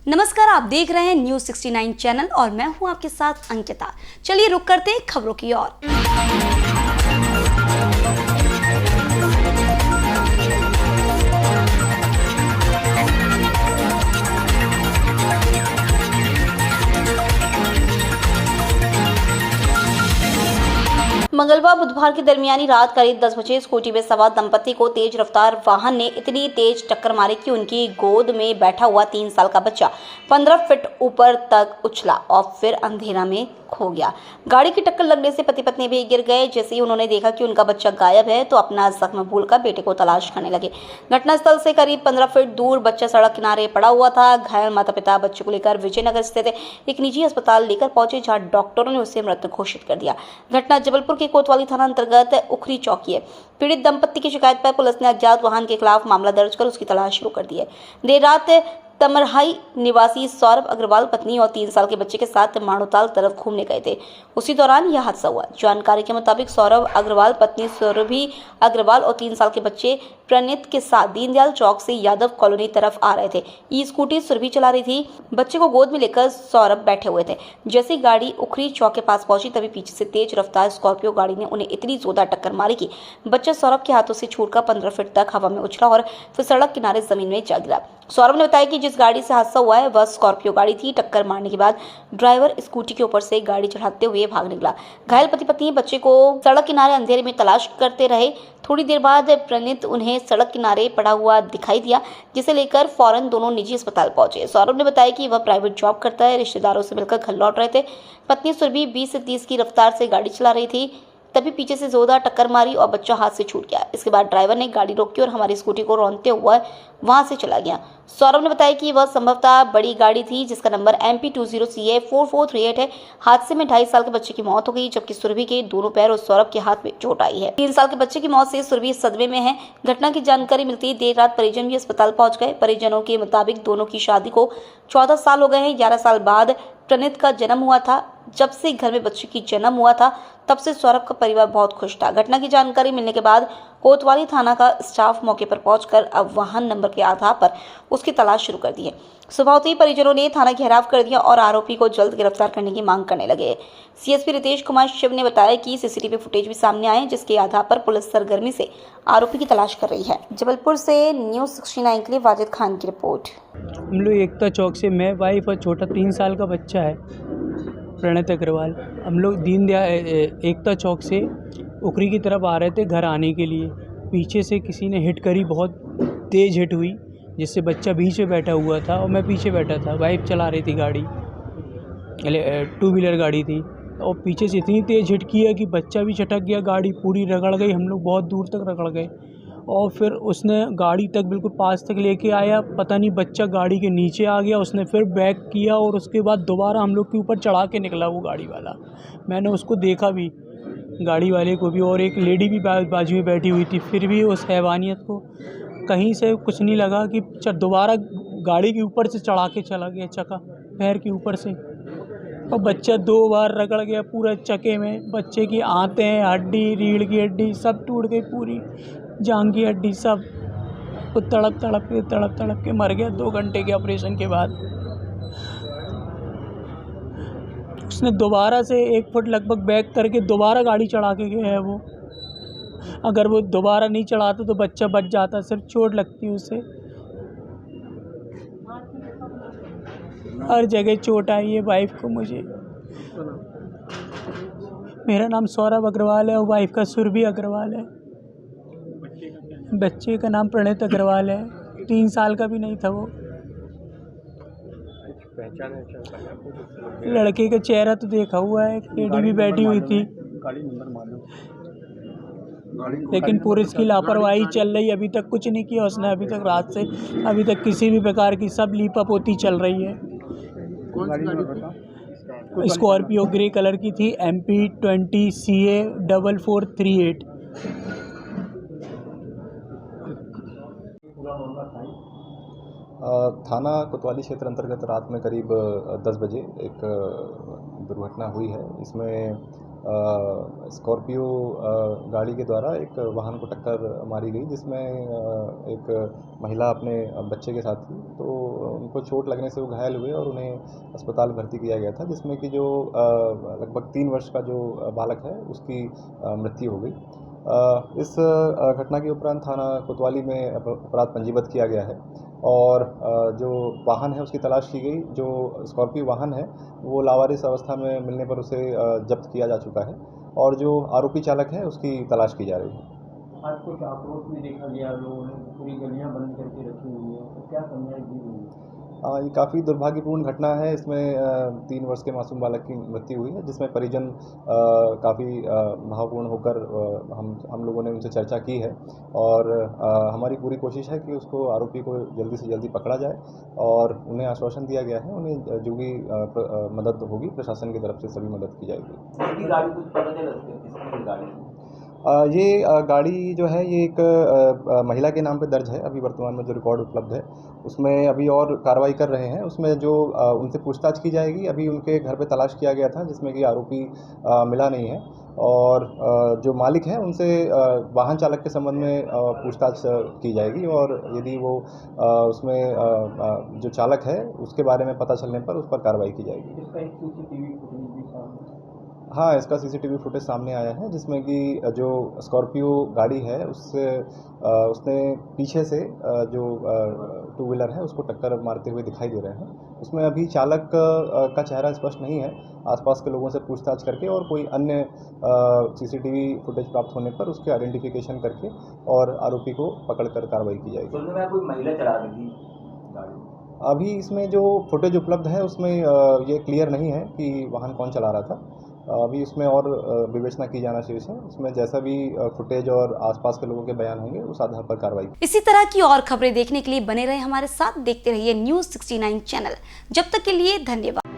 नमस्कार, आप देख रहे हैं न्यूज 69 चैनल और मैं हूं आपके साथ अंकिता। चलिए रुक करते हैं खबरों की ओर। मंगलवार बुधवार की दरमियानी रात करीब 10 बजे स्कूटी में सवार दंपति को तेज रफ्तार वाहन ने इतनी तेज टक्कर मारी कि उनकी गोद में बैठा हुआ 3 साल का बच्चा 15 फीट ऊपर तक उछला और फिर अंधेरा में खो गया। गाड़ी की टक्कर लगने से पति पत्नी भी गिर गए। जैसे ही उन्होंने देखा कि उनका बच्चा गायब है तो अपना जख्म भूलकर बेटे को तलाश करने लगे। घटनास्थल से करीब 15 फीट दूर बच्चा सड़क किनारे पड़ा हुआ था। घायल माता पिता बच्चे को लेकर विजयनगर स्थित एक निजी अस्पताल लेकर पहुंचे, जहां डॉक्टरों ने उसे मृत घोषित कर दिया। घटना जबलपुर के कोतवाली थाना अंतर्गत उखरी चौक की है। पीड़ित दंपति की शिकायत पर पुलिस ने अज्ञात वाहन के खिलाफ मामला दर्ज कर उसकी तलाश शुरू कर दी है। देर रात तमरहाई निवासी सौरभ अग्रवाल पत्नी और 3 साल के बच्चे के साथ माणोताल तरफ घूमने गए थे। उसी दौरान यह हादसा हुआ। जानकारी के मुताबिक सौरभ अग्रवाल पत्नी सुरभि अग्रवाल और 3 साल के बच्चे प्रणीत के साथ दीनदयाल चौक से यादव कॉलोनी तरफ आ रहे थे। ई स्कूटी सुरभि चला रही थी। बच्चे को गोद में लेकर सौरभ बैठे हुए थे। जैसे ही गाड़ी उखरी चौक के पास पहुंची तभी पीछे से तेज रफ्तार स्कॉर्पियो गाड़ी ने उन्हें इतनी जोरदार टक्कर मारी कि बच्चा सौरभ के हाथों से छूटकर 15 फीट तक हवा में उछला और फिर सड़क किनारे जमीन में जा गिरा। सौरभ ने बताया कि जिस गाड़ी से हादसा हुआ है वह स्कॉर्पियो गाड़ी थी। टक्कर मारने के बाद ड्राइवर स्कूटी के ऊपर से गाड़ी चढ़ाते हुए भाग निकला। घायल पति पत्नी बच्चे को सड़क किनारे अंधेरे में तलाश करते रहे। थोड़ी देर बाद प्रणीत उन्हें सड़क किनारे पड़ा हुआ दिखाई दिया, जिसे लेकर फौरन दोनों निजी अस्पताल पहुंचे। सौरभ ने बताया कि वह प्राइवेट जॉब करता है, रिश्तेदारों से मिलकर घर लौट रहे थे। पत्नी सुरभि 20 से 30 की रफ्तार से गाड़ी चला रही थी। तभी पीछे से जोरदार टक्कर मारी और बच्चा हाथ से छूट गया। इसके बाद ड्राइवर ने गाड़ी रोकी और हमारी स्कूटी को रौंदते हुए वहां से चला गया। सौरभ ने बताया कि वह संभवतः बड़ी गाड़ी थी जिसका नंबर MP20CA4438 है। हादसे में 2.5 साल के बच्चे की मौत हो गई, जबकि सुरभि के दोनों पैर और सौरभ के हाथ में चोट आई है। 3 साल के बच्चे की मौत से सुरभि सदमे में है। घटना की जानकारी मिलती ही देर रात परिजन भी अस्पताल पहुंच गए। परिजनों के मुताबिक दोनों की शादी को 14 साल हो गए हैं। 11 साल बाद प्रणीत का जन्म हुआ था। जब से घर में बच्चे की जन्म हुआ था तब से सौरभ का परिवार बहुत खुश था। घटना की जानकारी मिलने के बाद कोतवाली थाना का स्टाफ मौके पर पहुंचकर अब वाहन नंबर के आधार पर उसकी तलाश शुरू कर दी है। सुबह होते ही परिजनों ने थाना घेराव कर दिया और आरोपी को जल्द गिरफ्तार करने की मांग करने लगे। सीएसपी रितेश कुमार शिव ने बताया कि सीसीटीवी फुटेज भी सामने आए, जिसके आधार पर पुलिस सरगर्मी से आरोपी की तलाश कर रही है। जबलपुर से न्यूज 69 के लिए वाजिद खान की रिपोर्ट। हम लोग एकता चौक से, मैं वाइफ और छोटा 3 साल का बच्चा है प्रणीत अग्रवाल, हम लोग दीनदयाल एकता चौक से उखरी की तरफ आ रहे थे घर आने के लिए। पीछे से किसी ने हिट करी, बहुत तेज़ हिट हुई, जिससे बच्चा बीच में बैठा हुआ था और मैं पीछे बैठा था। वाइफ चला रही थी गाड़ी, 2 व्हीलर गाड़ी थी, और पीछे से इतनी तेज़ हिट किया कि बच्चा भी छटक गया, गाड़ी पूरी रगड़ गई, हम लोग बहुत दूर तक रगड़ गए। और फिर उसने गाड़ी तक बिल्कुल पास तक लेके आया, पता नहीं बच्चा गाड़ी के नीचे आ गया। उसने फिर बैक किया और उसके बाद दोबारा हम लोग के ऊपर चढ़ा के निकला वो गाड़ी वाला। मैंने उसको देखा भी, गाड़ी वाले को भी, और एक लेडी भी बाजू में बैठी हुई थी। फिर भी उस हैवानियत को कहीं से कुछ नहीं लगा कि दोबारा गाड़ी के ऊपर से चढ़ा के चला गया, चक्का पैर के ऊपर से, और बच्चा 2 बार रगड़ गया पूरा चक्के में। बच्चे की आंतें, हड्डी, रीढ़ की हड्डी सब टूट गई, पूरी जांघ की हड्डी सब। वो तड़प तड़प के मर गया 2 घंटे के ऑपरेशन के बाद। उसने दोबारा से 1 फुट लगभग बैक करके दोबारा गाड़ी चढ़ा के गया है वो। अगर वो दोबारा नहीं चढ़ाता तो बच्चा बच जाता, सिर्फ चोट लगती उसे। हर जगह चोट आई है वाइफ को। मुझे, मेरा नाम सौरभ अग्रवाल है और वाइफ का सुरभि अग्रवाल है। बच्चे का नाम प्रणीत अग्रवाल है, 3 साल का भी नहीं था वो। लड़के का चेहरा तो देखा हुआ है, लेडी भी बैठी हुई थी, लेकिन पुलिस की लापरवाही चल रही। अभी तक कुछ नहीं किया उसने, अभी तक रात से अभी तक किसी भी प्रकार की सब लीपापोती चल रही है। स्कॉर्पियो ग्रे कलर की थी, MP20CA4438। थाना कोतवाली क्षेत्र अंतर्गत रात में करीब 10 बजे एक दुर्घटना हुई है। इसमें स्कॉर्पियो गाड़ी के द्वारा एक वाहन को टक्कर मारी गई, जिसमें एक महिला अपने बच्चे के साथ थी। तो उनको चोट लगने से वो घायल हुए और उन्हें अस्पताल भर्ती किया गया था, जिसमें कि जो लगभग 3 वर्ष का जो बालक है उसकी मृत्यु हो गई। इस घटना के उपरांत थाना कोतवाली में अपराध पंजीबद्ध किया गया है और जो वाहन है उसकी तलाश की गई। जो स्कॉर्पियो वाहन है वो लावारिस अवस्था में मिलने पर उसे जब्त किया जा चुका है और जो आरोपी चालक है उसकी तलाश की जा रही है। आज कुछ आक्रोश में देखा गया, लोगों ने पूरी गलियां बंद करके रखी हुई है, तो क्या समझाई दी हुई है? ये काफ़ी दुर्भाग्यपूर्ण घटना है। इसमें 3 वर्ष के मासूम बालक की मृत्यु हुई है, जिसमें परिजन काफ़ी भावपूर्ण होकर हम लोगों ने उनसे चर्चा की है और हमारी पूरी कोशिश है कि उसको आरोपी को जल्दी से जल्दी पकड़ा जाए और उन्हें आश्वासन दिया गया है, उन्हें जो भी मदद होगी प्रशासन की तरफ से सभी मदद की जाएगी। गाड़ी कुछ पता चला किसकी गाड़ी? ये गाड़ी जो है ये एक महिला के नाम पे दर्ज है। अभी वर्तमान में जो रिकॉर्ड उपलब्ध है उसमें अभी और कार्रवाई कर रहे हैं। उसमें जो उनसे पूछताछ की जाएगी। अभी उनके घर पे तलाश किया गया था जिसमें कि आरोपी मिला नहीं है और जो मालिक हैं उनसे वाहन चालक के संबंध में पूछताछ की जाएगी और यदि वो उसमें जो चालक है उसके बारे में पता चलने पर उस पर कार्रवाई की जाएगी। इसका एक सीसीटीवी फुटेज भी सामने? हाँ, इसका सीसीटीवी फुटेज सामने आया है जिसमें कि जो स्कॉर्पियो गाड़ी है उसने पीछे से जो टू व्हीलर है उसको टक्कर मारते हुए दिखाई दे रहे हैं। उसमें अभी चालक का चेहरा स्पष्ट नहीं है। आसपास के लोगों से पूछताछ करके और कोई अन्य सीसीटीवी फुटेज प्राप्त होने पर उसके आइडेंटिफिकेशन करके और आरोपी को पकड़कर कार्रवाई की जाएगी। सुनने में कोई महिला चला रही थी गाड़ी? अभी इसमें जो फुटेज उपलब्ध है उसमें ये क्लियर नहीं है कि वाहन कौन चला रहा था। अभी इसमें और विवेचना की जाना शेष है। इसमें जैसा भी फुटेज और आसपास के लोगों के बयान होंगे उस आधार पर कार्रवाई। इसी तरह की और खबरें देखने के लिए बने रहे हमारे साथ, देखते रहिए News 69 चैनल। जब तक के लिए धन्यवाद।